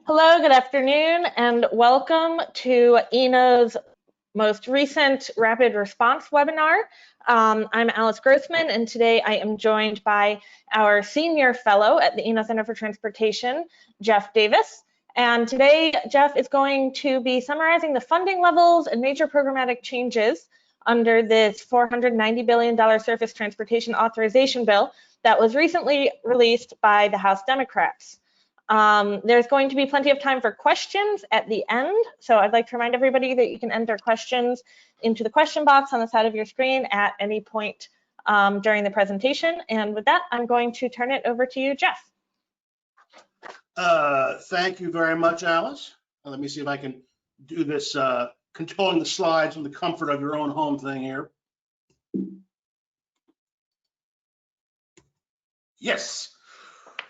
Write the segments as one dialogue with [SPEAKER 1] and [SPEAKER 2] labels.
[SPEAKER 1] Hello, good afternoon, and welcome to ENA's most recent rapid response webinar. I'm Alice Grossman, and today I am joined by our senior fellow at the ENA Center for Transportation, Jeff Davis. And today, Jeff is going to be summarizing the funding levels and major programmatic changes under this $490 billion Surface Transportation Authorization Bill that was recently released by the House Democrats. There's going to be plenty of time for questions at the end, so I'd like to remind everybody that you can enter questions into the question box on the side of your screen at any point during the presentation. And with that, I'm going to turn it over to you, Jeff.
[SPEAKER 2] Thank you very much, Alice. Let me see if I can do this controlling the slides from the comfort of your own home thing here. Yes.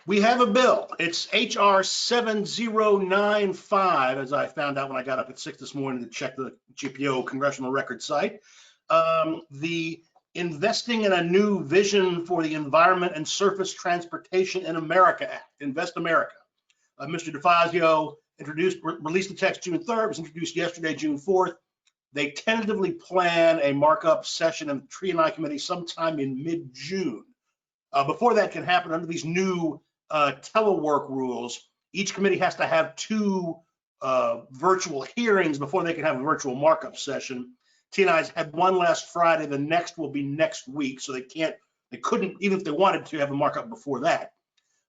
[SPEAKER 2] We have a bill. It's HR 7095, as I found out when I got up at 6 this morning to check the GPO Congressional Record site. The Investing in a New Vision for the Environment and Surface Transportation in America Act, Invest America. Mr. DeFazio released the text June 3rd, was introduced yesterday, June 4th. They tentatively plan a markup session in the Tree and I Committee sometime in mid-June. Before that can happen, under these new telework rules, each committee has to have two virtual hearings before they can have a virtual markup session. T&I's had one last Friday. The next will be next week, so they couldn't, even if they wanted to, have a markup before that.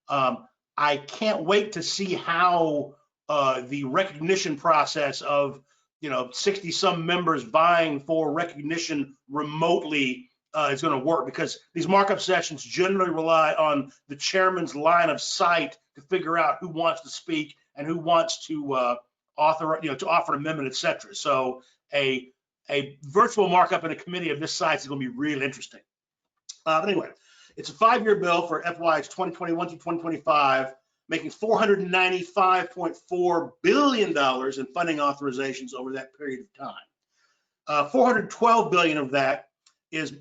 [SPEAKER 2] I can't wait to see how the recognition process of 60-some members vying for recognition remotely is going to work, because these markup sessions generally rely on the chairman's line of sight to figure out who wants to speak and who wants to offer an amendment, etc. So a virtual markup in a committee of this size is going to be real interesting. But anyway, it's a 5-year bill for FYs 2021 to 2025, making $495.4 billion in funding authorizations over that period of time. $412 billion of that is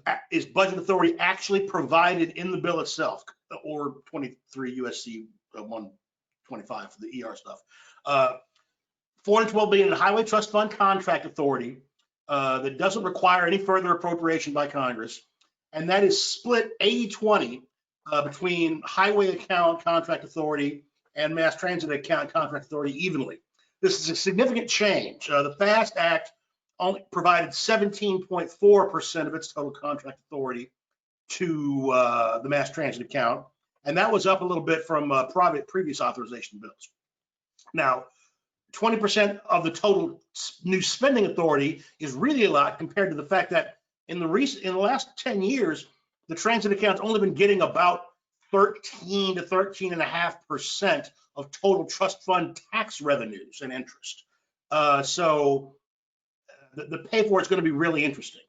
[SPEAKER 2] budget authority actually provided in the bill itself, or 23 USC 125 for the ER stuff. $412 billion in Highway Trust Fund contract authority that doesn't require any further appropriation by Congress, and that is split 80-20 between highway account contract authority and mass transit account contract authority evenly. This is a significant change. The FAST Act only provided 17.4% of its total contract authority to the mass transit account, and that was up a little bit from previous authorization bills. Now, 20% of the total new spending authority is really a lot compared to the fact that in the last 10 years, the transit account's only been getting about 13 to 13.5% of total trust fund tax revenues and interest. So the pay for it's going to be really interesting.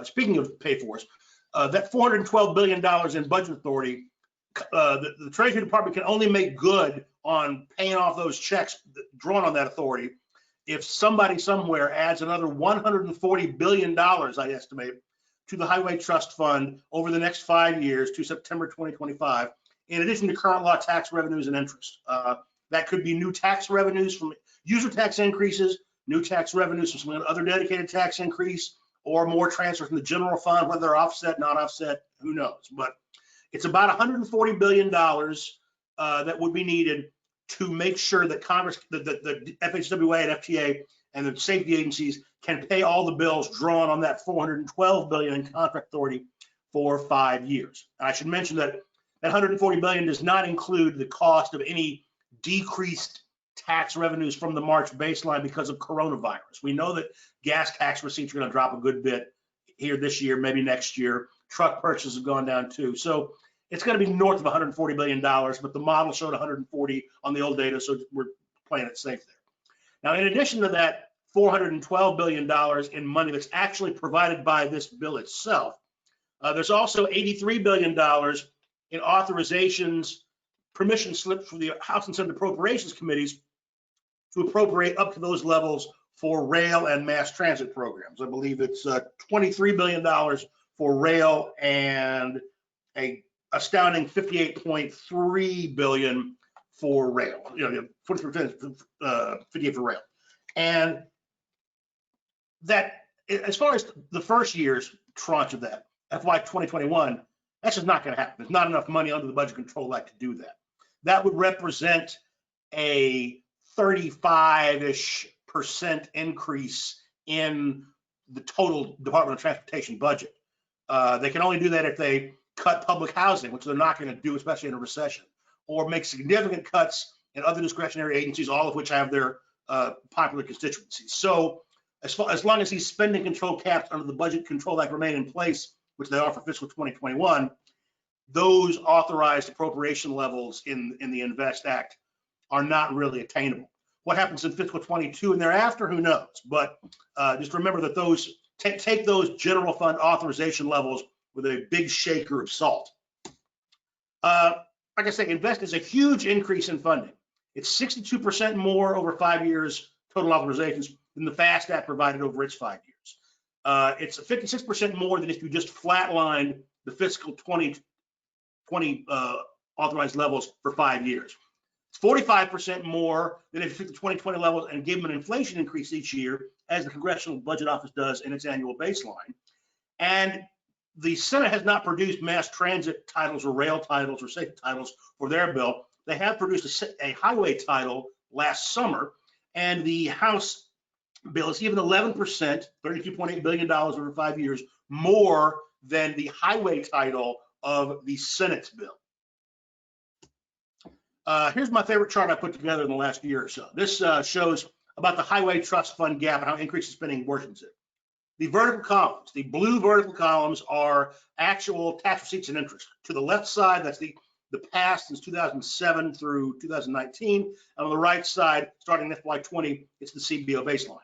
[SPEAKER 2] Speaking of pay fors, that $412 billion in budget authority, the Treasury Department can only make good on paying off those checks drawn on that authority if somebody somewhere adds another $140 billion, I estimate, to the Highway Trust Fund over the next 5 years to September 2025, in addition to current law tax revenues and interest. That could be new tax revenues from user tax increases, new tax revenues from some other dedicated tax increase, or more transfers from the general fund, whether they're offset, not offset, who knows. But it's about $140 billion that would be needed to make sure that Congress, the FHWA and FTA and the safety agencies can pay all the bills drawn on that $412 billion in contract authority for 5 years. And I should mention that that $140 billion does not include the cost of any decreased tax revenues from the March baseline because of coronavirus. We know that gas tax receipts are going to drop a good bit here this year, maybe next year. Truck purchases have gone down too. So it's going to be north of $140 billion, but the model showed 140 on the old data, so we're playing it safe there. Now, in addition to that $412 billion in money that's actually provided by this bill itself, there's also $83 billion in authorizations, permission slips from the House and Senate Appropriations Committees to appropriate up to those levels for rail and mass transit programs. I believe it's $23 billion for rail and a astounding $58.3 billion for rail, 43%, 58 for rail. And that, as far as the first year's tranche of that, FY 2021, that's just not going to happen. There's not enough money under the Budget Control Act to do that. That would represent a 35-ish% increase in the total Department of Transportation budget. They can only do that if they cut public housing, which they're not going to do, especially in a recession, or make significant cuts in other discretionary agencies, all of which have their popular constituencies. So as long as these spending control caps under the Budget Control Act remain in place, which they are for fiscal 2021, those authorized appropriation levels in the INVEST Act are not really attainable. What happens in fiscal 22 and thereafter, who knows? But just remember that those take those general fund authorization levels with a big shaker of salt. Like I say, INVEST is a huge increase in funding. It's 62% more over 5 years total authorizations than the FAST Act provided over its 5 years. It's 56% more than if you just flatlined the fiscal 2020 authorized levels for 5 years. It's 45% more than if you took the 2020 levels and gave them an inflation increase each year, as the Congressional Budget Office does in its annual baseline. And the Senate has not produced mass transit titles or rail titles or safety titles for their bill. They have produced a highway title last summer, and the House bill is even 11%, $32.8 billion over 5 years, more than the highway title of the Senate's bill. Here's my favorite chart I put together in the last year or so. This shows about the highway trust fund gap and how increased spending worsens it. The vertical columns, the blue vertical columns, are actual tax receipts and interest. To the left side, that's the past since 2007 through 2019. And on the right side, starting in FY20, it's the CBO baseline,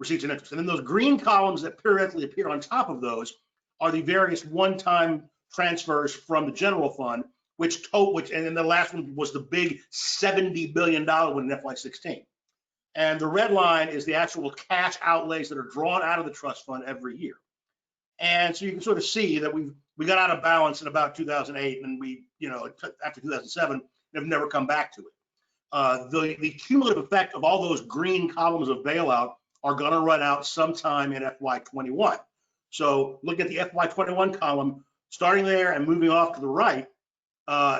[SPEAKER 2] receipts and interest. And then those green columns that periodically appear on top of those are the various one-time transfers from the general fund, which and then the last one was the big $70 billion one in FY16. And the red line is the actual cash outlays that are drawn out of the trust fund every year. And so you can sort of see that we got out of balance in about 2008, and after 2007, have never come back to it. The cumulative effect of all those green columns of bailout are going to run out sometime in FY21. So look at the FY21 column, starting there and moving off to the right.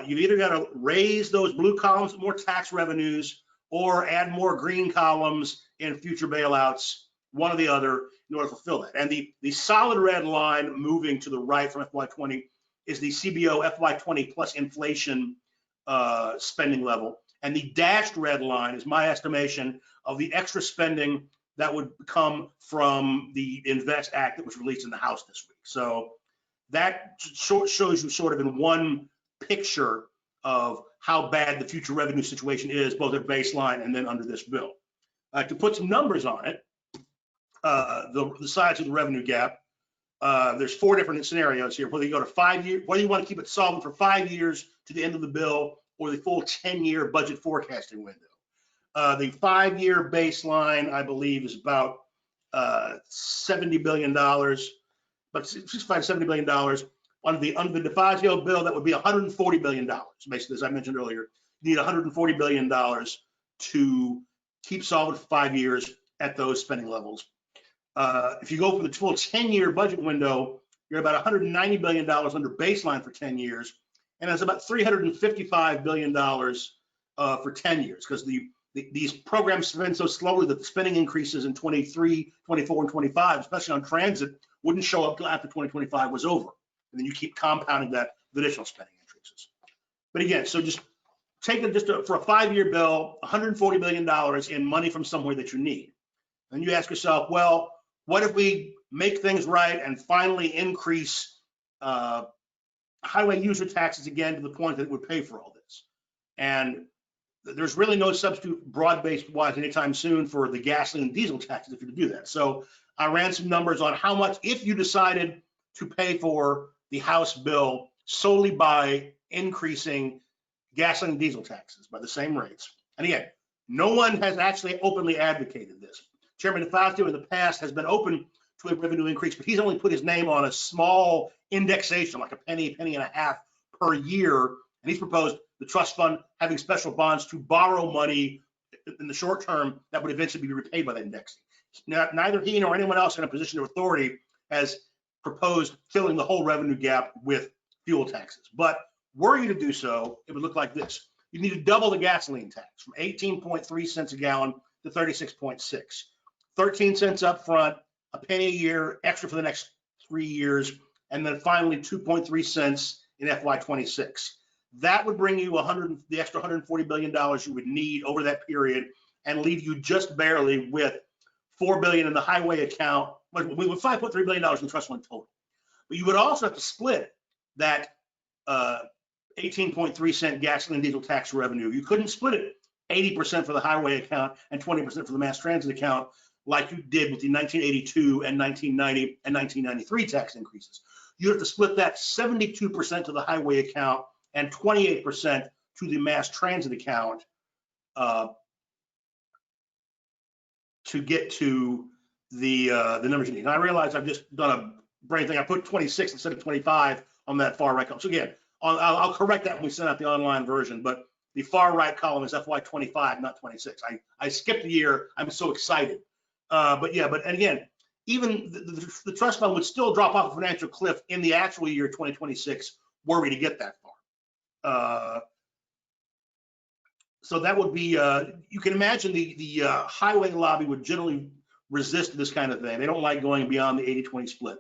[SPEAKER 2] You've either got to raise those blue columns with more tax revenues or add more green columns in future bailouts, one or the other, in order to fulfill that. And the solid red line moving to the right from FY20 is the CBO FY20 plus inflation spending level. And the dashed red line is my estimation of the extra spending that would come from the INVEST Act that was released in the House this week. So that shows you sort of in one picture of how bad the future revenue situation is, both at baseline and then under this bill. To put some numbers on it, the size of the revenue gap, there's 4 different scenarios here, whether you go to 5 years, whether you want to keep it solvent for 5 years to the end of the bill, or the full 10-year budget forecasting window. The 5-year baseline, I believe, is about $70 billion, but $65 to $70 billion. Under the DeFazio bill, that would be $140 billion. Basically, as I mentioned earlier, you need $140 billion to keep solvent for 5 years at those spending levels. If you go for the full 10-year budget window, you're about $190 billion under baseline for 10 years, and that's about $355 billion for 10 years, because these programs spend so slowly that the spending increases in 23, 24, and 25, especially on transit, wouldn't show up until after 2025 was over. And then you keep compounding that with additional spending increases. But again, so just take it for a 5-year bill, $140 billion in money from somewhere that you need. And you ask yourself, well, what if we make things right and finally increase highway user taxes again to the point that it would pay for all this? And there's really no substitute broad-based wise anytime soon for the gasoline and diesel taxes if you do that. So I ran some numbers on how much, if you decided to pay for the House bill solely by increasing gasoline and diesel taxes by the same rates. And again, no one has actually openly advocated this. Chairman DeFazio in the past has been open to a revenue increase, but he's only put his name on a small indexation, like a penny and a half per year, And he's proposed the trust fund having special bonds to borrow money in the short term that would eventually be repaid by the indexing. Neither he nor anyone else in a position of authority has proposed filling the whole revenue gap with fuel taxes. But were you to do so, it would look like this. You need to double the gasoline tax from 18.3 cents a gallon to 36.6. 13 cents up front, a penny a year extra for the next 3 years, and then finally 2.3 cents in FY26. That would bring you the extra $140 billion you would need over that period and leave you just barely with $4 billion in the highway account, with $5.3 billion in trust fund total. But you would also have to split that 18.3 cent gasoline diesel tax revenue. You couldn't split it 80% for the highway account and 20% for the mass transit account like you did with the 1982 and 1990 and 1993 tax increases. You have to split that 72% to the highway account and 28% to the mass transit account to get to the numbers you need. And I realize I've just done a brain thing. I put 26 instead of 25 on that far right column. So again, I'll correct that when we send out the online version, but the far right column is FY25, not 26. I skipped a year. I'm so excited. But again, even the trust fund would still drop off a financial cliff in the actual year 2026 were we to get that far. So that would be, you can imagine the highway lobby would generally resist this kind of thing. They don't like going beyond the 80-20 split.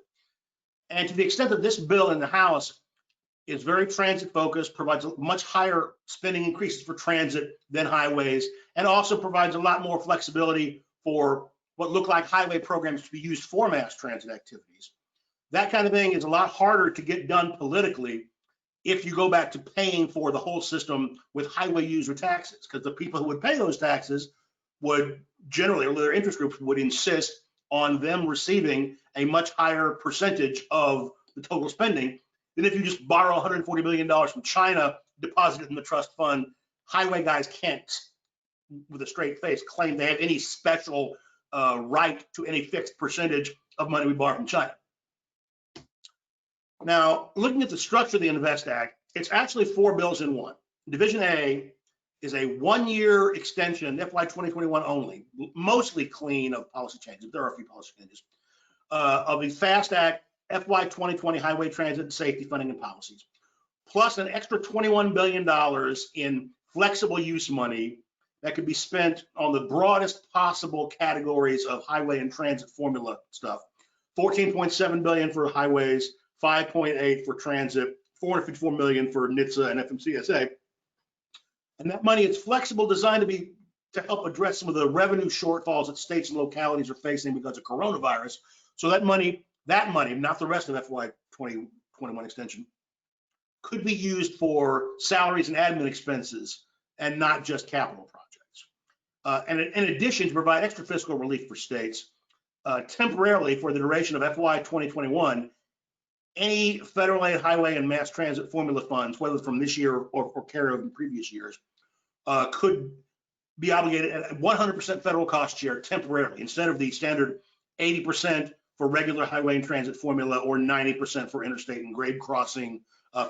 [SPEAKER 2] And to the extent that this bill in the House is very transit focused, provides much higher spending increases for transit than highways, and also provides a lot more flexibility for what look like highway programs to be used for mass transit activities. That kind of thing is a lot harder to get done politically if you go back to paying for the whole system with highway user taxes, because the people who would pay those taxes would generally, or their interest groups would insist on them receiving a much higher percentage of the total spending than if you just borrow $140 billion from China, deposit it in the trust fund. Highway guys can't, with a straight face, claim they have any special right to any fixed percentage of money we borrow from China. Now, looking at the structure of the INVEST Act, it's actually 4 bills in one. Division A is a 1-year extension, FY 2021 only, mostly clean of policy changes. There are a few policy changes of the FAST Act, FY 2020 highway transit and safety funding and policies, plus an extra $21 billion in flexible use money that could be spent on the broadest possible categories of highway and transit formula stuff. 14.7 billion for highways, 5.8 for transit, 454 million for NHTSA and FMCSA. And that money is flexible, designed to help address some of the revenue shortfalls that states and localities are facing because of coronavirus. So that money, not the rest of FY 2021 extension, could be used for salaries and admin expenses and not just capital projects. And in addition, to provide extra fiscal relief for states, temporarily for the duration of FY 2021, any federal aid, highway, and mass transit formula funds, whether from this year or carry over in previous years, could be obligated at 100% federal cost share temporarily, instead of the standard 80% for regular highway and transit formula or 90% for interstate and grade crossing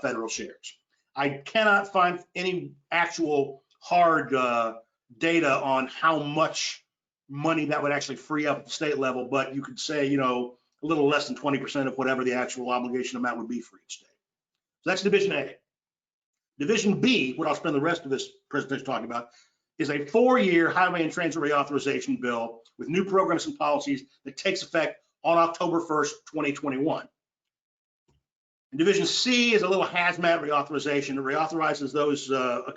[SPEAKER 2] federal shares. I cannot find any actual hard data on how much money that would actually free up at the state level, but you could say, a little less than 20% of whatever the actual obligation amount would be for each state. So that's Division A. Division B, what I'll spend the rest of this presentation talking about, is a 4-year highway and transit reauthorization bill with new programs and policies that takes effect on October 1st, 2021. And Division C is a little hazmat reauthorization. It reauthorizes those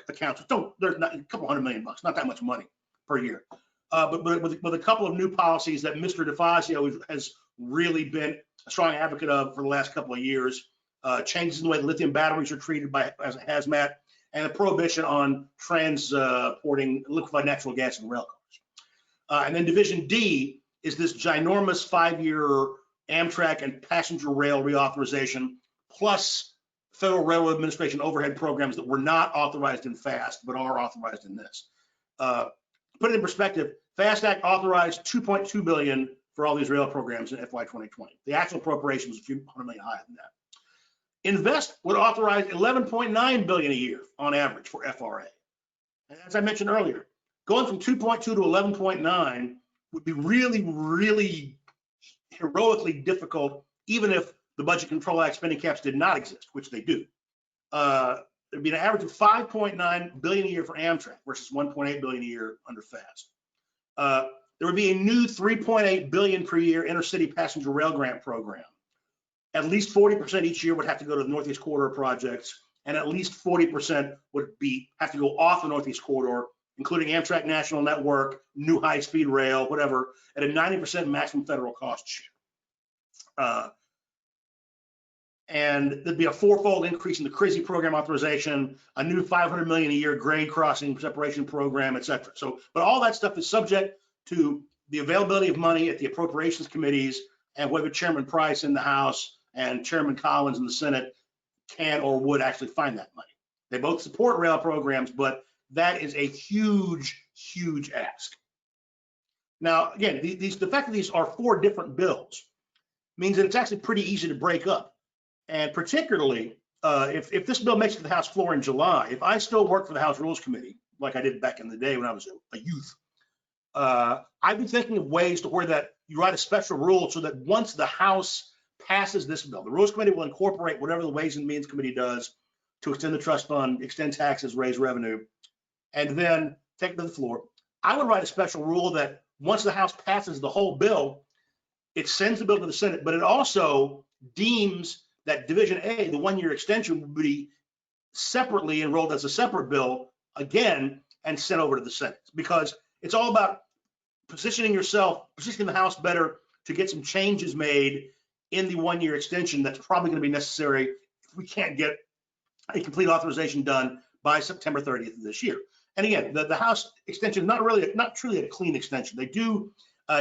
[SPEAKER 2] accounts. They're not, a couple $100 million, not that much money per year. But with a couple of new policies that Mr. DeFazio has really been a strong advocate of for the last couple of years, changes in the way the lithium batteries are treated as a hazmat, and a prohibition on transporting liquefied natural gas in rail cars. And then Division D is this ginormous 5-year Amtrak and passenger rail reauthorization, plus Federal Railroad Administration overhead programs that were not authorized in FAST, but are authorized in this. Put it in perspective, FAST Act authorized $2.2 billion for all these rail programs in FY 2020. The actual appropriation was a few $100 million higher than that. Invest would authorize 11.9 billion a year on average for FRA. And as I mentioned earlier, going from 2.2 to 11.9 would be really, really heroically difficult, even if the Budget Control Act spending caps did not exist, which they do. There'd be an average of 5.9 billion a year for Amtrak versus 1.8 billion a year under FAST. There would be a new 3.8 billion per year intercity passenger rail grant program. At least 40% each year would have to go to the Northeast Corridor projects, and at least 40% would have to go off the Northeast Corridor, including Amtrak National Network, new high-speed rail, whatever, at a 90% maximum federal cost share. And there'd be a fourfold increase in the CRISI program authorization, a new 500 million a year grade crossing separation program, et cetera. So, but all that stuff is subject to the availability of money at the appropriations committees and whether Chairman Price in the House and Chairman Collins in the Senate can or would actually find that money. They both support rail programs, but that is a huge, huge ask. Now, again, the fact that these are 4 different bills means that it's actually pretty easy to break up. And particularly, if this bill makes it to the House floor in July, if I still work for the House Rules Committee, like I did back in the day when I was a youth, I've been thinking of ways to where that you write a special rule so that once the House passes this bill, the Rules Committee will incorporate whatever the Ways and Means Committee does to extend the trust fund, extend taxes, raise revenue, and then take it to the floor. I would write a special rule that once the House passes the whole bill, it sends the bill to the Senate, but it also deems that Division A, the 1-year extension, would be separately enrolled as a separate bill again and sent over to the Senate, because it's all about positioning the House better to get some changes made in the 1-year extension that's probably going to be necessary if we can't get a complete authorization done by September 30th of this year. And again, the House extension is not truly a clean extension. They do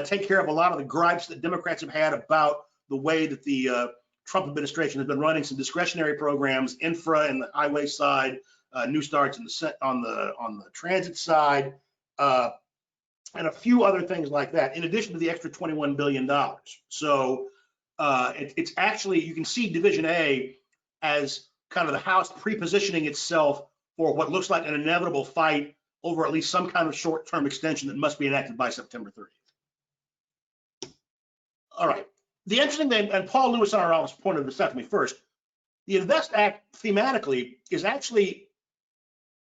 [SPEAKER 2] take care of a lot of the gripes that Democrats have had about the way that the Trump administration has been running some discretionary programs, infra in the highway side, new starts on the transit side, and a few other things like that, in addition to the extra $21 billion. So it's actually, you can see Division A as kind of the House pre-positioning itself for what looks like an inevitable fight over at least some kind of short-term extension that must be enacted by September 30th. All right. The interesting thing, and Paul Lewis in our office pointed this out to me first, the INVEST Act thematically is actually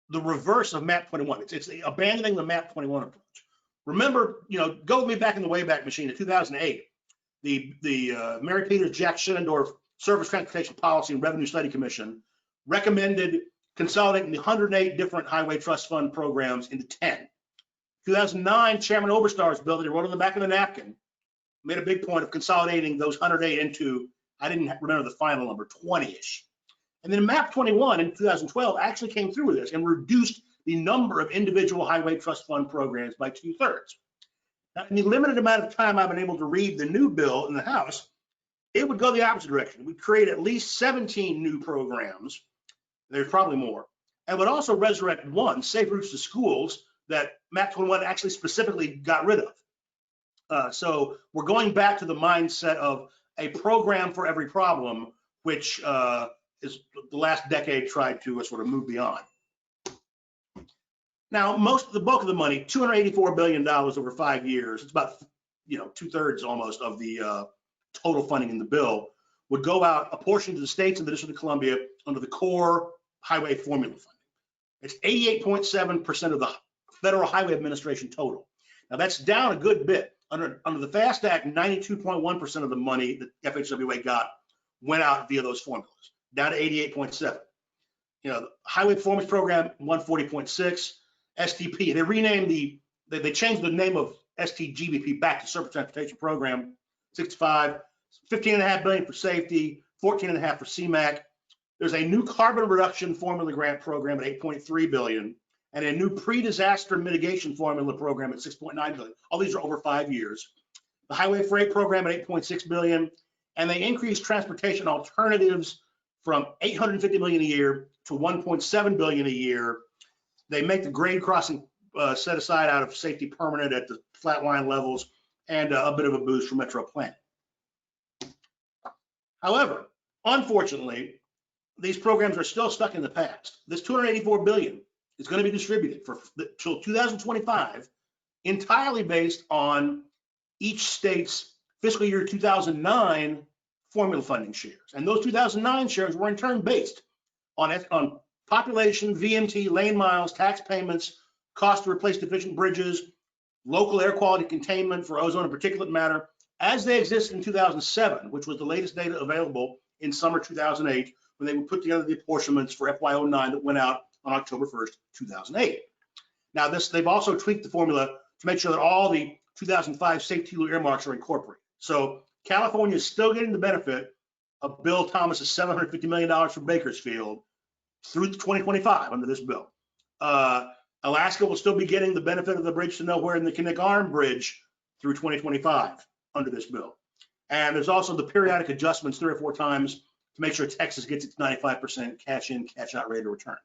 [SPEAKER 2] the reverse of MAP 21. It's abandoning the MAP 21 approach. Remember, go with me back in the Wayback Machine in 2008. The Mary Peters Jack Schinnendorf Surface Transportation Policy and Revenue Study Commission recommended consolidating the 108 different highway trust fund programs into 10. 2009, Chairman Oberstar's bill that he wrote on the back of the napkin made a big point of consolidating those 108 into, I didn't remember the final number, 20-ish. And then MAP 21 in 2012 actually came through with this and reduced the number of individual highway trust fund programs by 2/3. Now, in the limited amount of time I've been able to read the new bill in the House, it would go the opposite direction. It would create at least 17 new programs. There's probably more. And would also resurrect one, Safe Routes to Schools, that MAP 21 actually specifically got rid of. So we're going back to the mindset of a program for every problem, which is the last decade tried to sort of move beyond. Now, the bulk of the money, $284 billion over 5 years, it's about 2/3 almost of the total funding in the bill, would go out, a portion to the states and the District of Columbia under the core highway formula funding. It's 88.7% of the Federal Highway Administration total. Now that's down a good bit. Under the FAST Act, 92.1% of the money that FHWA got went out via those formulas, down to 88.7. The Highway Performance Program, 140.6. STP, they renamed they changed the name of STGBP back to Surface Transportation Program, 65, 15.5 billion for safety, 14.5 for CMAQ. There's a new carbon reduction formula grant program at 8.3 billion and a new pre-disaster mitigation formula program at 6.9 billion. All these are over 5 years. The highway freight program at 8.6 billion, and they increased transportation alternatives from 850 million a year to 1.7 billion a year. They make the grade crossing set aside out of safety permanent at the flat line levels, and a bit of a boost for metro planning. However, unfortunately, these programs are still stuck in the past. This $284 billion is going to be distributed for till 2025, entirely based on each state's fiscal year 2009 formula funding shares. And those 2009 shares were in turn based on population, VMT, lane miles, tax payments, cost to replace deficient bridges, local air quality containment for ozone and particulate matter, as they existed in 2007, which was the latest data available in summer 2008, when they would put together the apportionments for FY09 that went out on October 1st, 2008. Now, they've also tweaked the formula to make sure that all the 2005 safety tool earmarks are incorporated. So California is still getting the benefit of Bill Thomas's $750 million for Bakersfield through 2025 under this bill. Alaska will still be getting the benefit of the bridge to nowhere in the Kinnick Arm Bridge through 2025 under this bill. And there's also the periodic adjustments 3 or 4 times to make sure Texas gets its 95% cash in, cash out rate of return.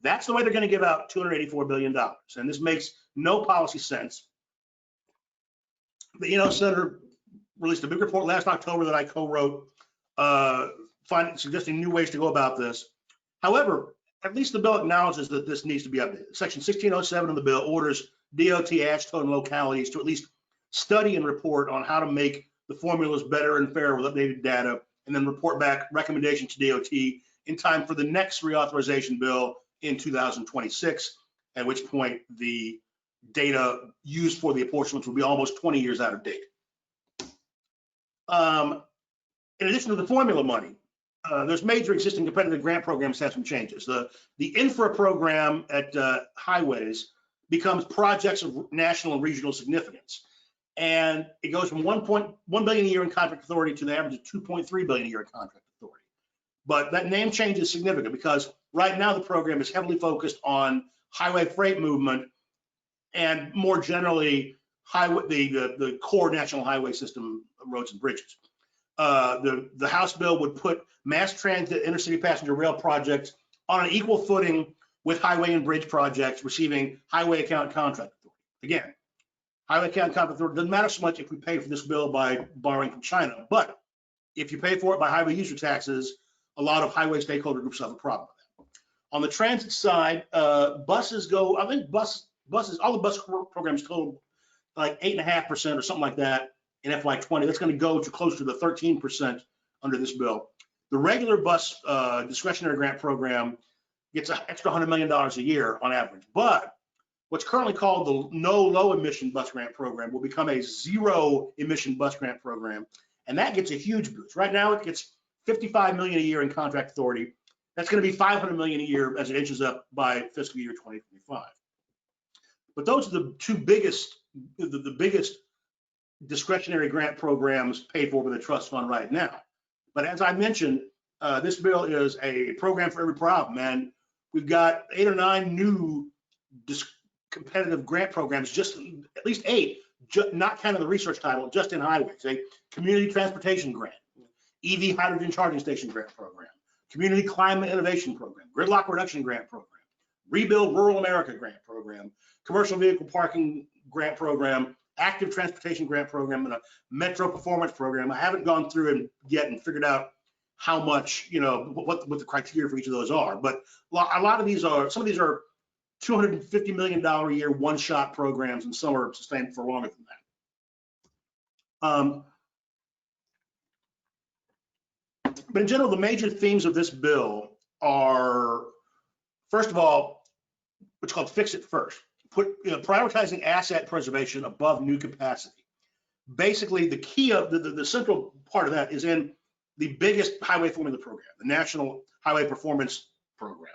[SPEAKER 2] That's the way they're going to give out $284 billion. And this makes no policy sense. The Eno Center released a big report last October that I co-wrote, suggesting new ways to go about this. However, at least the bill acknowledges that this needs to be updated. Section 1607 of the bill orders DOT, AASHTO, and localities to at least study and report on how to make the formulas better and fairer with updated data, and then report back recommendations to DOT in time for the next reauthorization bill in 2026, at which point the data used for the apportionments will be almost 20 years out of date. In addition to the formula money, there's major existing competitive grant programs that have some changes. The infra program at highways becomes projects of national and regional significance. And it goes from 1.1 billion a year in contract authority to the average of 2.3 billion a year in contract authority. But that name change is significant because right now the program is heavily focused on highway freight movement and more generally the core national highway system, roads and bridges. The House bill would put mass transit intercity passenger rail projects on an equal footing with highway and bridge projects receiving highway account contract authority. Again, highway account contract authority doesn't matter so much if we pay for this bill by borrowing from China, but if you pay for it by highway user taxes, a lot of highway stakeholder groups have a problem with that. On the transit side, buses go, I think buses, all the bus programs total like 8.5% or something like that in FY20. That's going to go to close to the 13% under this bill. The regular bus discretionary grant program gets an extra $100 million a year on average, but what's currently called the no low emission bus grant program will become a zero emission bus grant program, and that gets a huge boost. Right now it gets $55 million a year in contract authority. That's going to be $500 million a year as it inches up by fiscal year 2025. But those are the two biggest, the biggest discretionary grant programs paid for by the trust fund right now. But as I mentioned, this bill is a program for every problem, and we've got 8 or 9 new competitive grant programs, just at least 8, not kind of the research title, just in highways. A community transportation grant, EV hydrogen charging station grant program, community climate innovation program, gridlock reduction grant program, rebuild rural America grant program, commercial vehicle parking grant program, active transportation grant program, and a metro performance program. I haven't gone through and yet and figured out how much, you know, what the criteria for each of those are. But a lot of these are, some of these are $250 million a year one-shot programs, and some are sustained for longer than that. But in general, the major themes of this bill are, first of all, what's called fix it first. Prioritizing asset preservation above new capacity. Basically, the key of the central part of that is in the biggest highway formula program, the National Highway Performance Program.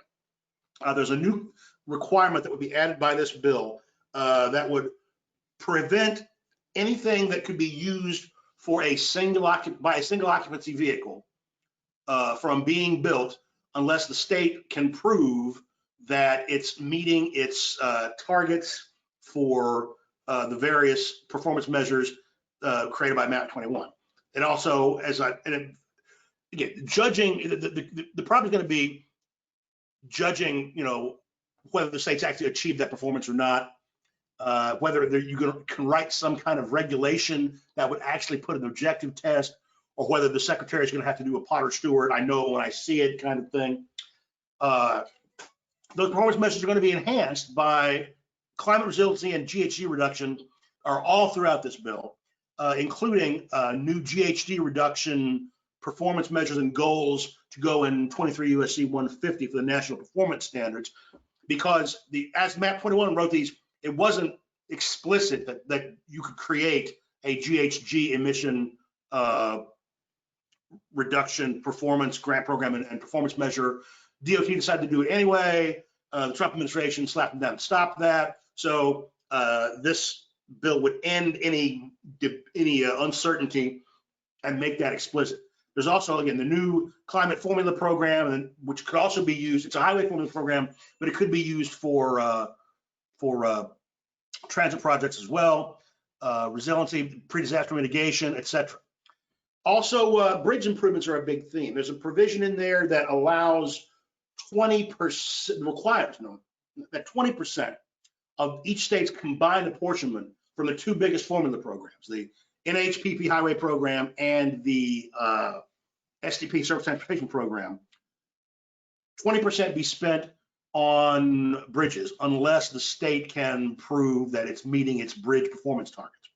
[SPEAKER 2] There's a new requirement that would be added by this bill that would prevent anything that could be used for a single occupancy vehicle from being built unless the state can prove that it's meeting its targets for the various performance measures created by MAP 21. And also, again, judging, the problem is going to be judging, you know, whether the state's actually achieved that performance or not, whether you can write some kind of regulation that would actually put an objective test, or whether the secretary is going to have to do a Potter Stewart, I know when I see it kind of thing. Those performance measures are going to be enhanced by climate resiliency and GHG reduction are all throughout this bill, including new GHG reduction performance measures and goals to go in 23 U.S.C. 150 for the national performance standards. Because as MAP 21 wrote these, it wasn't explicit that you could create a GHG emission reduction performance grant program and performance measure. DOT decided to do it anyway. The Trump administration slapped them down and stopped that. So this bill would end any uncertainty and make that explicit. There's also, again, the new climate formula program, which could also be used. It's a highway formula program, but it could be used for transit projects as well, resiliency, pre-disaster mitigation, etc. Also, bridge improvements are a big theme. There's a provision in there that allows 20%, requires that 20% of each state's combined apportionment from the two biggest formula programs, the NHPP highway program and the SDP surface transportation program, 20% be spent on bridges unless the state can prove that it's meeting its bridge performance targets.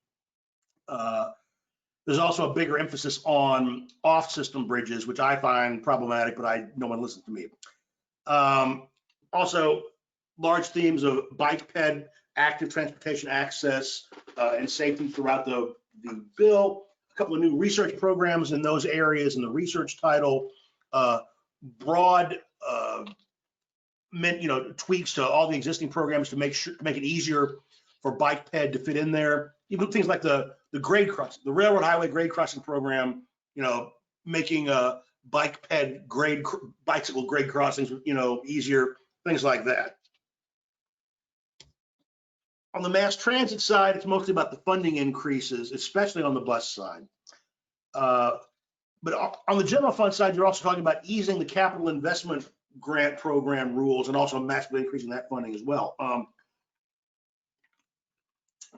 [SPEAKER 2] There's also a bigger emphasis on off-system bridges, which I find problematic, but no one listens to me. Also, large themes of bike ped, active transportation access, and safety throughout the bill. A couple of new research programs in those areas in the research title. Broad tweaks to all the existing programs to make it easier for bike ped to fit in there. Even things like the grade crossing, the railroad highway grade crossing program, making a bike ped bicycle grade crossings, easier, things like that. On the mass transit side, it's mostly about the funding increases, especially on the bus side. But on the general fund side, you're also talking about easing the capital investment grant program rules and also massively increasing that funding as well.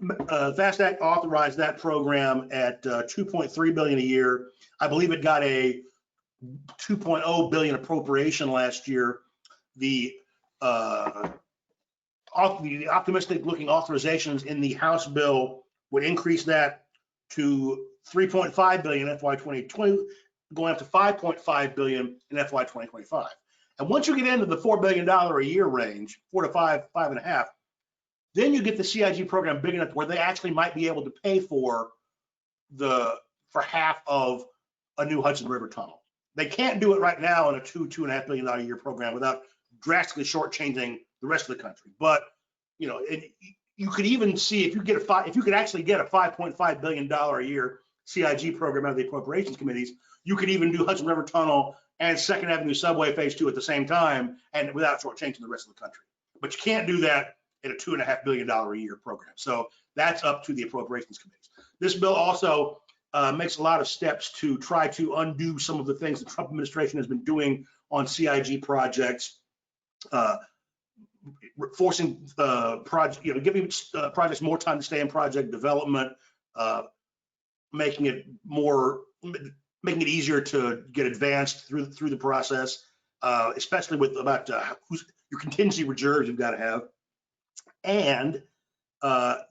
[SPEAKER 2] FAST Act authorized that program at $2.3 billion a year. I believe it got a $2.0 billion appropriation last year. The optimistic looking authorizations in the House bill would increase that to $3.5 billion in FY 2020, going up to $5.5 billion in FY 2025. And once you get into the $4 billion a year range, 4 to 5, 5.5, then you get the CIG program big enough where they actually might be able to pay for half of a new Hudson River tunnel. They can't do it right now in a $2.5 billion a year program without drastically shortchanging the rest of the country. But you could even see if you could actually get a $5.5 billion a year CIG program out of the appropriations committees, you could even do Hudson River Tunnel and Second Avenue Subway Phase 2 at the same time and without shortchanging the rest of the country. But you can't do that in a $2.5 billion a year program. So that's up to the appropriations committees. This bill also makes a lot of steps to try to undo some of the things the Trump administration has been doing on CIG projects, forcing giving projects more time to stay in project development, making it easier to get advanced through the process, especially with about your contingency reserves you've got to have. And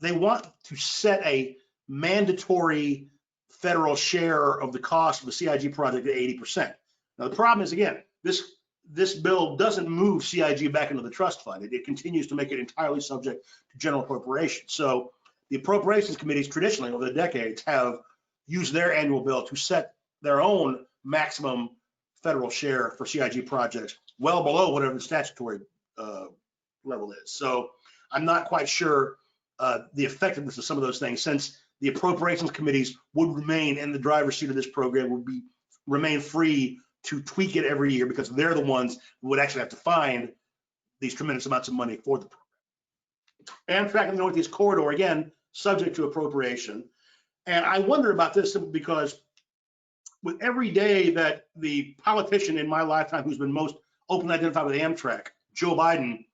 [SPEAKER 2] they want to set a mandatory federal share of the cost of the CIG project at 80%. Now the problem is, again, this bill doesn't move CIG back into the trust fund. It continues to make it entirely subject to general appropriation. So the appropriations committees traditionally over the decades have used their annual bill to set their own maximum federal share for CIG projects well below whatever the statutory level is. So I'm not quite sure the effectiveness of some of those things, since the appropriations committees would remain in the driver's seat of this program, remain free to tweak it every year because they're the ones who would actually have to find these tremendous amounts of money for the program. Amtrak and the Northeast Corridor, again, subject to appropriation. And I wonder about this simply because with every day that the politician in my lifetime who's been most openly identified with Amtrak, Joe Biden,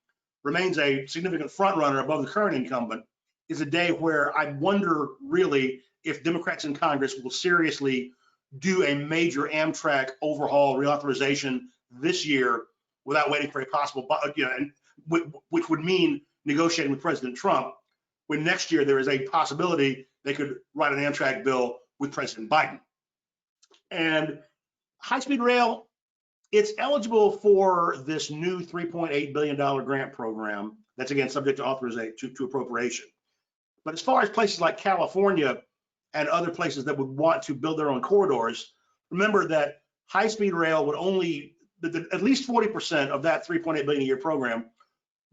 [SPEAKER 2] remains a significant front runner above the current incumbent, is a day where I wonder really if Democrats in Congress will seriously do a major Amtrak overhaul reauthorization this year without waiting for a possible, which would mean negotiating with President Trump, when next year there is a possibility they could write an Amtrak bill with President Biden. And high-speed rail, it's eligible for this new $3.8 billion grant program that's, again, subject to authorization to appropriation. But as far as places like California and other places that would want to build their own corridors, remember that high-speed rail would only, at least 40% of that $3.8 billion a year program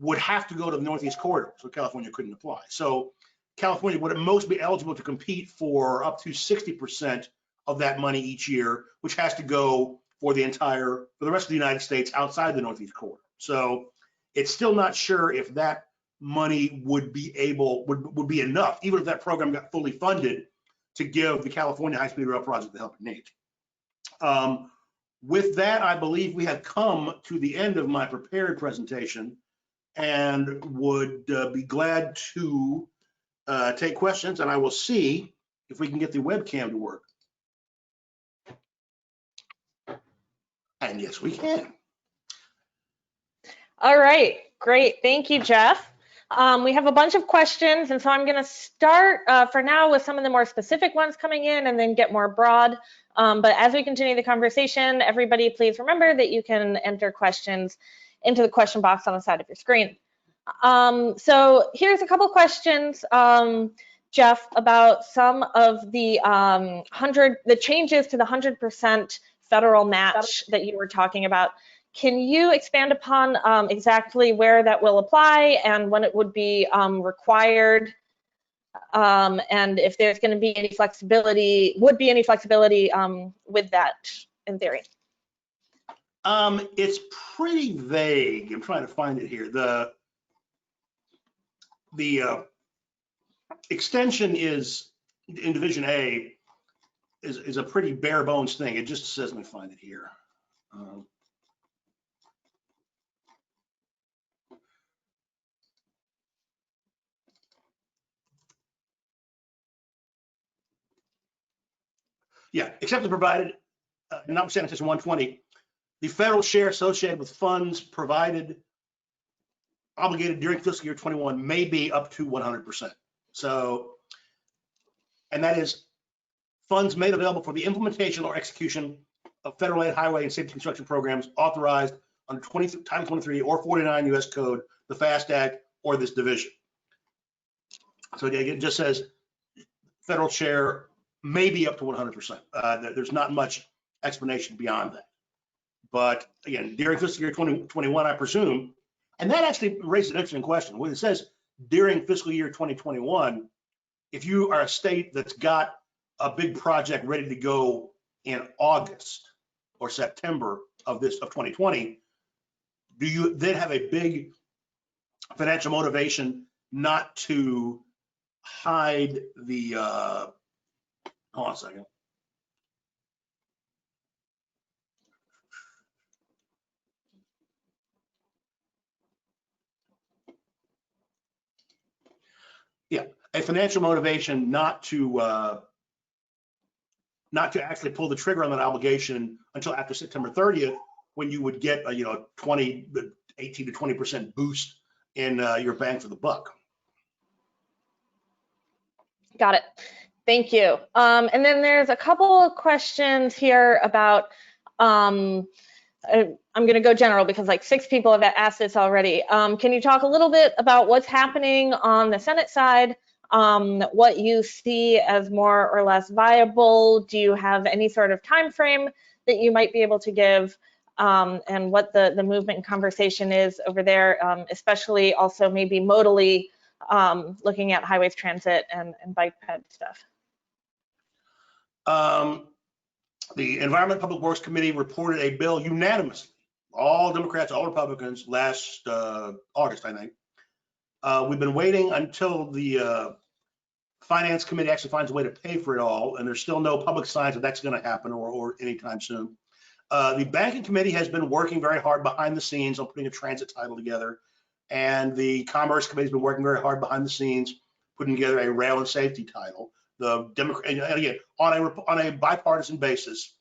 [SPEAKER 2] would have to go to the Northeast corridor, so California couldn't apply. So California would at most be eligible to compete for up to 60% of that money each year, which has to go for the rest of the United States outside the Northeast corridor. So it's still not sure if that money would be enough, even if that program got fully funded, to give the California high-speed rail project the help it needs. With that, I believe we have come to the end of my prepared presentation, and would be glad to take questions, and I will see if we can get the webcam to work. And yes, we can.
[SPEAKER 1] All right, great. Thank you, Jeff. We have a bunch of questions, and so I'm going to start for now with some of the more specific ones coming in and then get more broad. But as we continue the conversation, everybody please remember that you can enter questions into the question box on the side of your screen. So here's a couple questions, Jeff, about some of the changes to the 100% federal match that you were talking about. Can you expand upon exactly where that will apply and when it would be required, and if there's going to be any flexibility, with that in theory?
[SPEAKER 2] It's pretty vague. I'm trying to find it here. The extension is in Division A is a pretty bare bones thing. It just says, let me find it here. Yeah, except as provided, notwithstanding Section 120, the federal share associated with funds obligated during fiscal year 21 may be up to 100%. So, and that is funds made available for the implementation or execution of federal aid highway and safety construction programs authorized under Title 23 or 49 U.S. Code, the FAST Act, or this division. So it just says federal share may be up to 100%. There's not much explanation beyond that. But again, during fiscal year 2021, I presume, and that actually raises an interesting question. When it says during fiscal year 2021, if you are a state that's got a big project ready to go in August or September of 2020, do you then have a big financial motivation not to hide the, hold on a second. Yeah, a financial motivation not to actually pull the trigger on that obligation until after September 30th, when you would get a 18 to 20% boost in your bang for the buck.
[SPEAKER 1] Got it. Thank you. And then there's a couple of questions here about, I'm going to go general because like 6 people have asked this already. Can you talk a little bit about what's happening on the Senate side, what you see as more or less viable? Do you have any sort of time frame that you might be able to give, and what the movement and conversation is over there, especially also maybe modally looking at highways, transit, and bike ped stuff?
[SPEAKER 2] The Environment Public Works Committee reported a bill unanimously, all Democrats, all Republicans, last August, I think. We've been waiting until the Finance Committee actually finds a way to pay for it all, and there's still no public signs that that's going to happen or anytime soon. The Banking Committee has been working very hard behind the scenes on putting a transit title together, and the Commerce Committee has been working very hard behind the scenes putting together a rail and safety title. the Democrat, and again, on a bipartisan basis.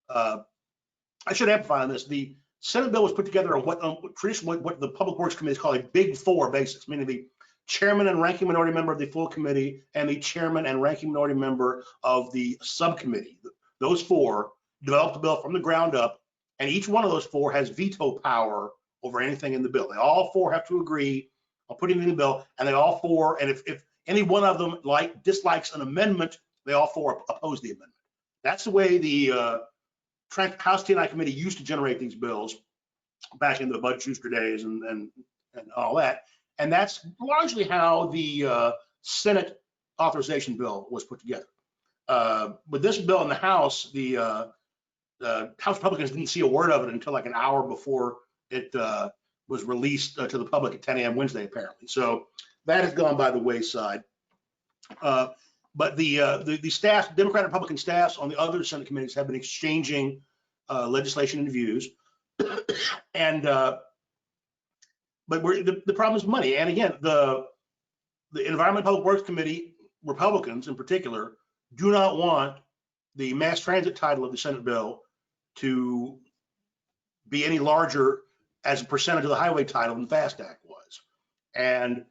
[SPEAKER 2] I should amplify on this. The Senate bill was put together on what traditionally what the Public Works Committee is called a Big Four basis, meaning the chairman and ranking minority member of the full committee and the chairman and ranking minority member of the subcommittee. Those four developed the bill from the ground up, and each one of those four has veto power over anything in the bill. They all four have to agree on putting it in the bill, and they all four, and if any one of them dislikes an amendment, they all four oppose the amendment. That's the way the House T&I committee used to generate these bills back in the Bud Schuster days and all that. And that's largely how the Senate authorization bill was put together. With this bill in the House, the House Republicans didn't see a word of it until like an hour before it was released to the public at 10 a.m. Wednesday, apparently. So that has gone by the wayside. But the staff, Democrat and Republican staffs on the other Senate committees have been exchanging legislation and views. And but the problem is money. And again, the Environment and Public Works Committee, Republicans in particular, do not want the mass transit title of the Senate bill to be any larger as a percentage of the highway title than the FAST Act was. And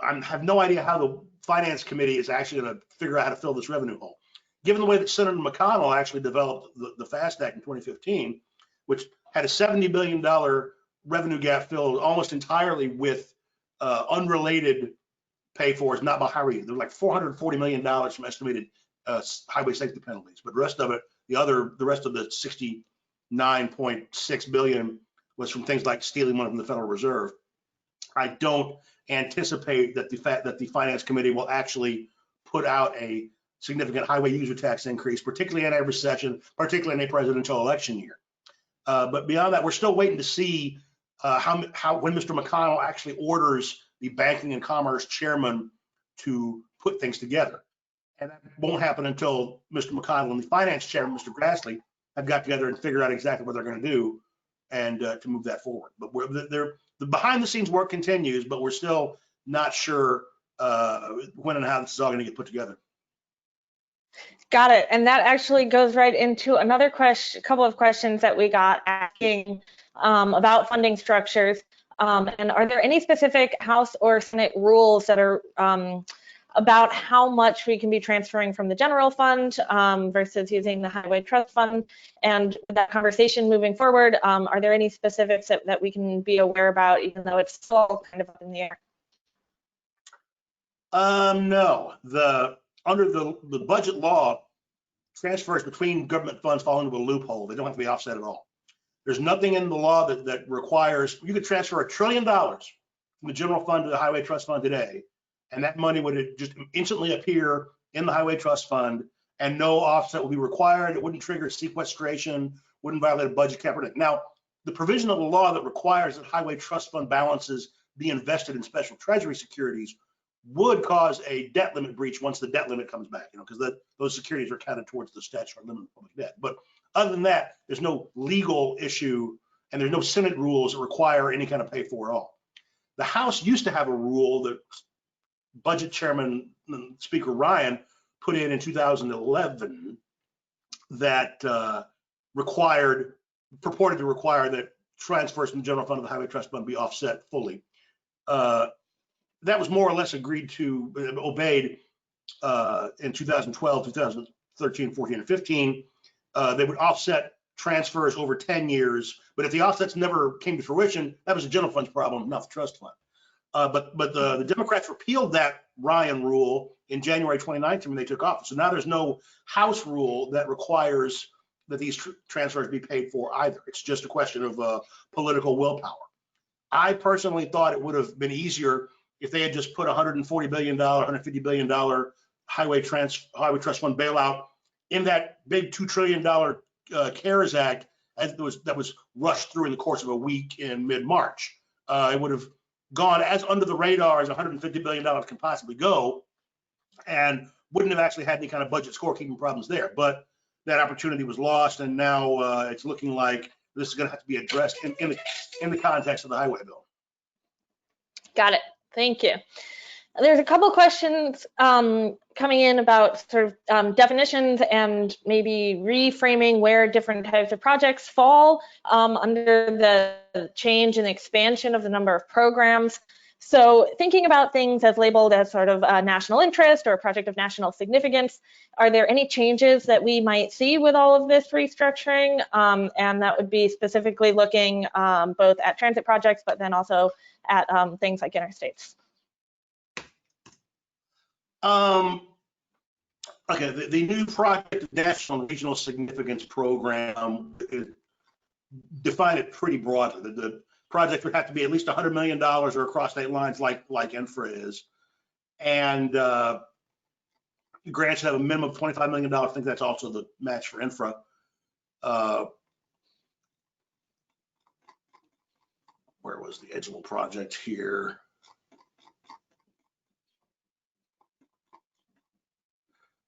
[SPEAKER 2] I have no idea how the Finance Committee is actually going to figure out how to fill this revenue hole. Given the way that Senator McConnell actually developed the FAST Act in 2015, which had a $70 billion revenue gap filled almost entirely with unrelated pay-fors, not by highway. There was like $440 million from estimated highway safety penalties, but the rest of it, the rest of the 69.6 billion was from things like stealing money from the Federal Reserve. I don't anticipate that the Finance Committee will actually put out a significant highway user tax increase, particularly in a recession, particularly in a presidential election year. But beyond that, we're still waiting to see when Mr. McConnell actually orders the Banking and Commerce chairman to put things together. And that won't happen until Mr. McConnell and the finance chairman, Mr. Grassley, have got together and figured out exactly what they're going to do and to move that forward. But the behind the scenes work continues, but we're still not sure when and how this is all going to get put together.
[SPEAKER 1] Got it. And that actually goes right into another couple of questions that we got asking about funding structures. And are there any specific House or Senate rules that are about how much we can be transferring from the general fund versus using the highway trust fund? And that conversation moving forward, are there any specifics that we can be aware about, even though it's still kind of up in the air?
[SPEAKER 2] No, under the budget law, transfers between government funds fall into a loophole. They don't have to be offset at all. There's nothing in the law that requires, you could transfer $1 trillion from the general fund to the highway trust fund today, and that money would just instantly appear in the highway trust fund, and no offset would be required. It wouldn't trigger sequestration, wouldn't violate a budget cap. Now, the provision of the law that requires that highway trust fund balances be invested in special treasury securities would cause a debt limit breach once the debt limit comes back, because those securities are counted towards the statutory limit of public debt. But other than that, there's no legal issue, and there's no Senate rules that require any kind of pay for at all. The House used to have a rule that Budget Chairman Speaker Ryan put in 2011 that purported to require that transfers from the general fund to the highway trust fund be offset fully. That was more or less obeyed in 2012, 2013, 14, and 15. They would offset transfers over 10 years, but if the offsets never came to fruition, that was a general fund's problem, not the trust fund. But the Democrats repealed that Ryan rule in January 2019 when they took office. So now there's no House rule that requires that these transfers be paid for either. It's just a question of political willpower. I personally thought it would have been easier if they had just put $140 billion, $150 billion highway trust fund bailout in that big $2 trillion CARES Act that was rushed through in the course of a week in mid-March. It would have gone as under the radar as $150 billion can possibly go, and wouldn't have actually had any kind of budget scorekeeping problems there. But that opportunity was lost, and now it's looking like this is going to have to be addressed in the context of the highway bill.
[SPEAKER 1] Got it. Thank you. There's a couple questions coming in about sort of definitions and maybe reframing where different types of projects fall under the change and expansion of the number of programs. So thinking about things as labeled as sort of a national interest or a project of national significance, are there any changes that we might see with all of this restructuring? And that would be specifically looking both at transit projects, but then also at things like interstates.
[SPEAKER 2] Okay, the new project of national and regional significance program define it pretty broadly. The project would have to be at least $100 million or across state lines like infra is. And grants should have a minimum of $25 million. I think that's also the match for infra. Where was the eligible project here?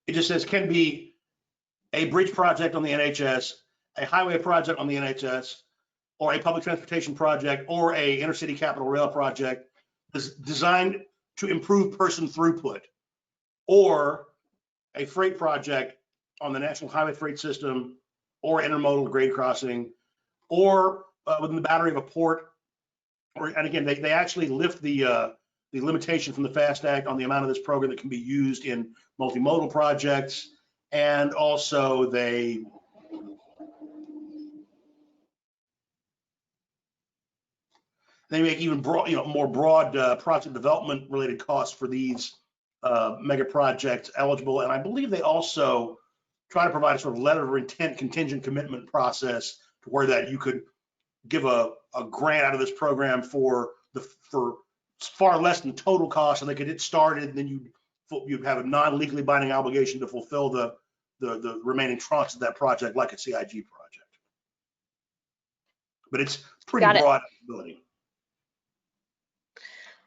[SPEAKER 2] It just says can be a bridge project on the NHS, a highway project on the NHS, or a public transportation project, or a intercity capital rail project designed to improve person throughput, or a freight project on the national highway freight system, or intermodal grade crossing, or within the boundary of a port. And again, they actually lift the limitation from the FAST Act on the amount of this program that can be used in multimodal projects, and also they make even broad, more broad project development related costs for these mega projects eligible. And I believe they also try to provide a sort of letter of intent contingent commitment process to where that you could give a grant out of this program for far less than total cost, and they could get started, and then you'd have a non-legally binding obligation to fulfill the remaining tranche of that project, like a CIG project. But it's pretty broad ability.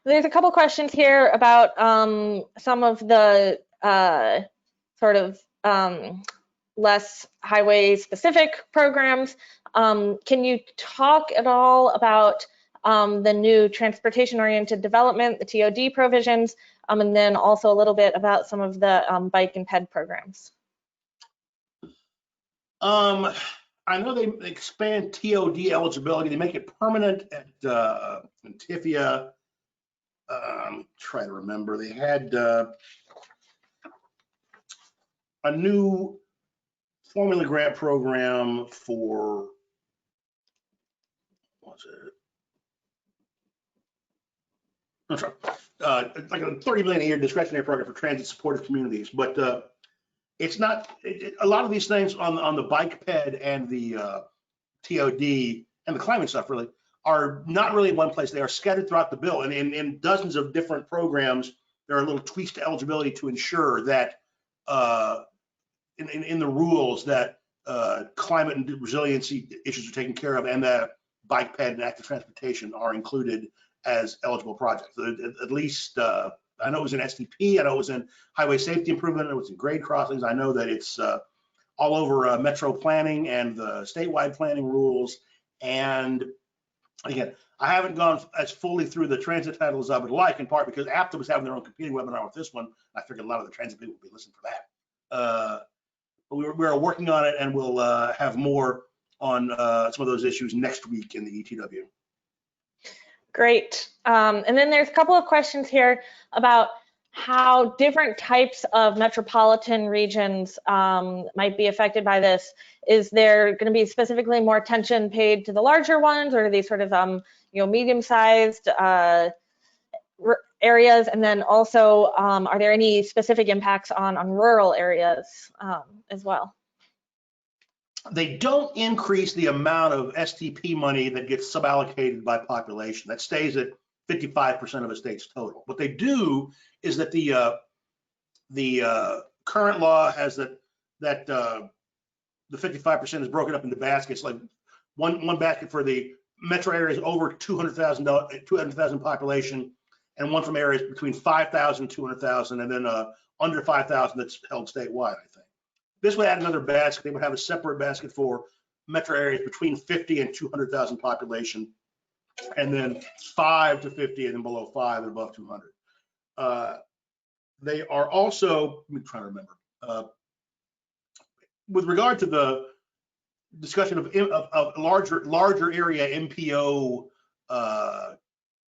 [SPEAKER 1] There's a couple questions here about some of the sort of less highway specific programs. Can you talk at all about the new transportation oriented development, the TOD provisions, and then also a little bit about some of the bike and ped programs?
[SPEAKER 2] I know they expand TOD eligibility. They make it permanent at TIFIA. Try to remember. They had a new formula grant program for, what's it? I'm sorry, like a $30 million a year discretionary program for transit supportive communities. But it's not, a lot of these things on the bike ped and the TOD and the climate stuff really are not really in one place. They are scattered throughout the bill, and in dozens of different programs, there are little tweaks to eligibility to ensure that in the rules that climate and resiliency issues are taken care of, and that bike ped and active transportation are included as eligible projects. At least I know it was in STP, I know it was in highway safety improvement, it was in grade crossings. I know that it's all over metro planning and the statewide planning rules. And again, I haven't gone as fully through the transit titles as I would like, in part because APTA was having their own competing webinar with this one. I figured a lot of the transit people would be listening for that. But we're working on it, and we'll have more on some of those issues next week in the ETW.
[SPEAKER 1] Great. And then there's a couple of questions here about how different types of metropolitan regions might be affected by this. Is there going to be specifically more attention paid to the larger ones, or are these sort of medium-sized areas? And then also, are there any specific impacts on rural areas as well?
[SPEAKER 2] They don't increase the amount of STP money that gets suballocated by population. That stays at 55% of a state's total. What they do is that the current law has that the 55% is broken up into baskets, like one basket for the metro areas over 200,000 population, and one from areas between 5,000 and 200,000, and then under 5,000 that's held statewide, I think. This would add another basket. They would have a separate basket for metro areas between 50 and 200,000 population, and then 5 to 50, and then below 5 and above 200. They are also, let me try to remember, with regard to the discussion of larger area MPO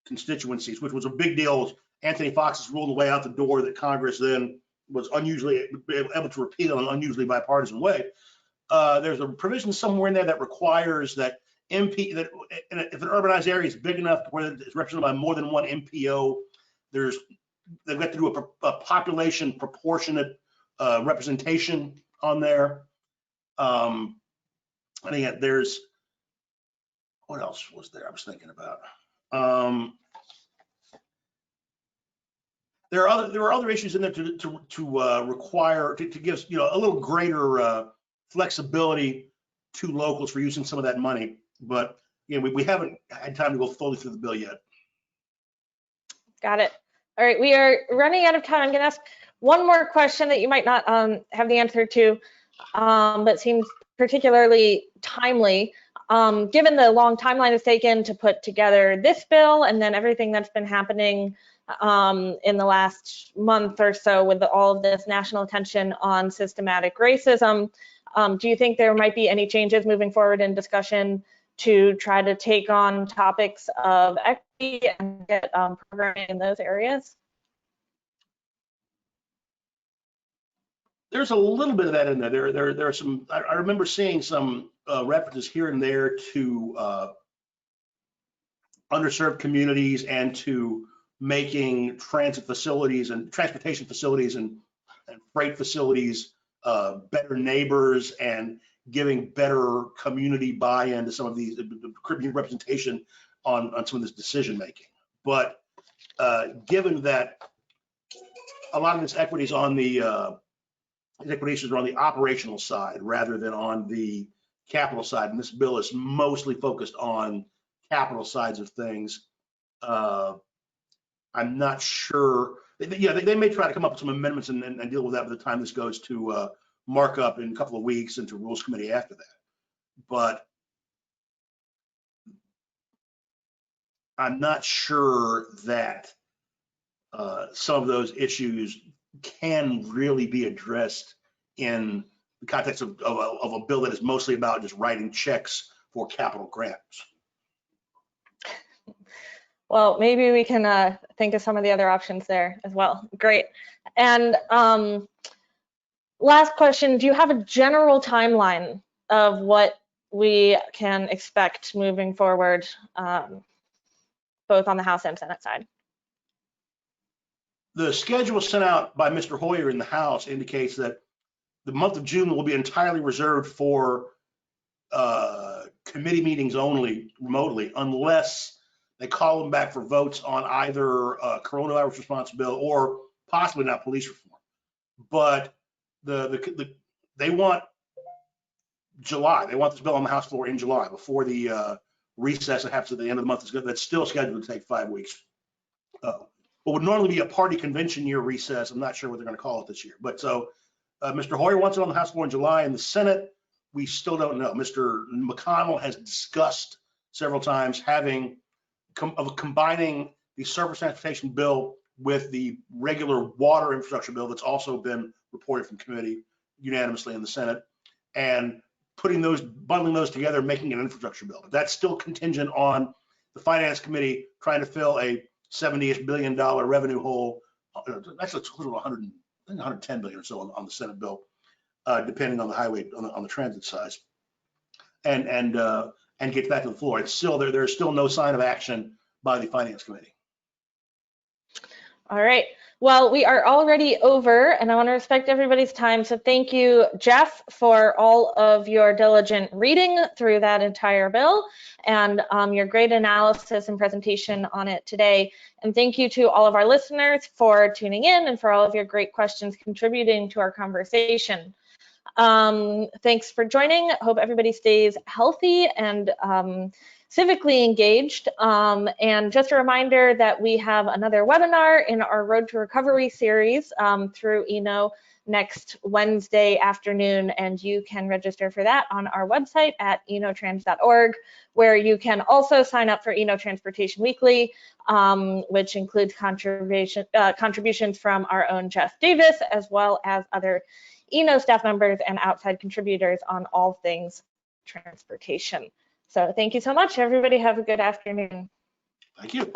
[SPEAKER 2] constituencies, which was a big deal. Anthony Fox's ruled the way out the door that Congress then was unusually able to repeal in an unusually bipartisan way. There's a provision somewhere in there that requires that if an urbanized area is big enough where it's represented by more than one MPO, they've got to do a population proportionate representation on there. And again, there's, what else was there I was thinking about? There are other issues in there to require, to give, a little greater flexibility to locals for using some of that money. But we haven't had time to go fully through the bill yet.
[SPEAKER 1] Got it. All right, we are running out of time. I'm going to ask one more question that you might not have the answer to, but seems particularly timely. Given the long timeline it's taken to put together this bill and then everything that's been happening in the last month or so with all of this national attention on systematic racism, do you think there might be any changes moving forward in discussion to try to take on topics of equity and get programming in those areas?
[SPEAKER 2] There's a little bit of that in there. There are some, I remember seeing some references here and there to underserved communities and to making transit facilities and transportation facilities and freight facilities better neighbors and giving better community buy-in to some of these, community representation on some of this decision making. But given that a lot of this equity is on the equity are on the operational side rather than on the capital side, and this bill is mostly focused on capital sides of things. I'm not sure. They may try to come up with some amendments and deal with that by the time this goes to markup in a couple of weeks and to Rules Committee after that. But I'm not sure that some of those issues can really be addressed in the context of a bill that is mostly about just writing checks for capital grants.
[SPEAKER 1] Well, maybe we can think of some of the other options there as well. Great. And last question, do you have a general timeline of what we can expect moving forward, both on the House and Senate side?
[SPEAKER 2] The schedule sent out by Mr. Hoyer in the House indicates that the month of June will be entirely reserved for committee meetings only, remotely, unless they call them back for votes on either coronavirus response bill or possibly not police reform. But they want July. They want this bill on the House floor in July before the recess that happens at the end of the month. That's still scheduled to take 5 weeks. What would normally be a party convention year recess, I'm not sure what they're going to call it this year. But so Mr. Hoyer wants it on the House floor in July. In the Senate, we still don't know. Mr. McConnell has discussed several times combining the surface transportation bill with the regular water infrastructure bill that's also been reported from committee unanimously in the Senate, and bundling those together, making an infrastructure bill. That's still contingent on the Finance Committee trying to fill a $70-ish billion revenue hole. Actually, it's a little 110 billion or so on the Senate bill, depending on the highway, on the transit size, and get back to the floor. It's still there's still no sign of action by the Finance Committee.
[SPEAKER 1] All right. Well, we are already over, and I want to respect everybody's time. So thank you, Jeff, for all of your diligent reading through that entire bill and your great analysis and presentation on it today. And thank you to all of our listeners for tuning in and for all of your great questions contributing to our conversation. Thanks for joining. Hope everybody stays healthy and civically engaged. And just a reminder that we have another webinar in our Road to Recovery series through ENO next Wednesday afternoon, and you can register for that on our website at enotrans.org, where you can also sign up for Eno Transportation Weekly, which includes contributions from our own Jeff Davis, as well as other Eno staff members and outside contributors on all things transportation. So thank you so much, everybody. Have a good afternoon.
[SPEAKER 2] Thank you.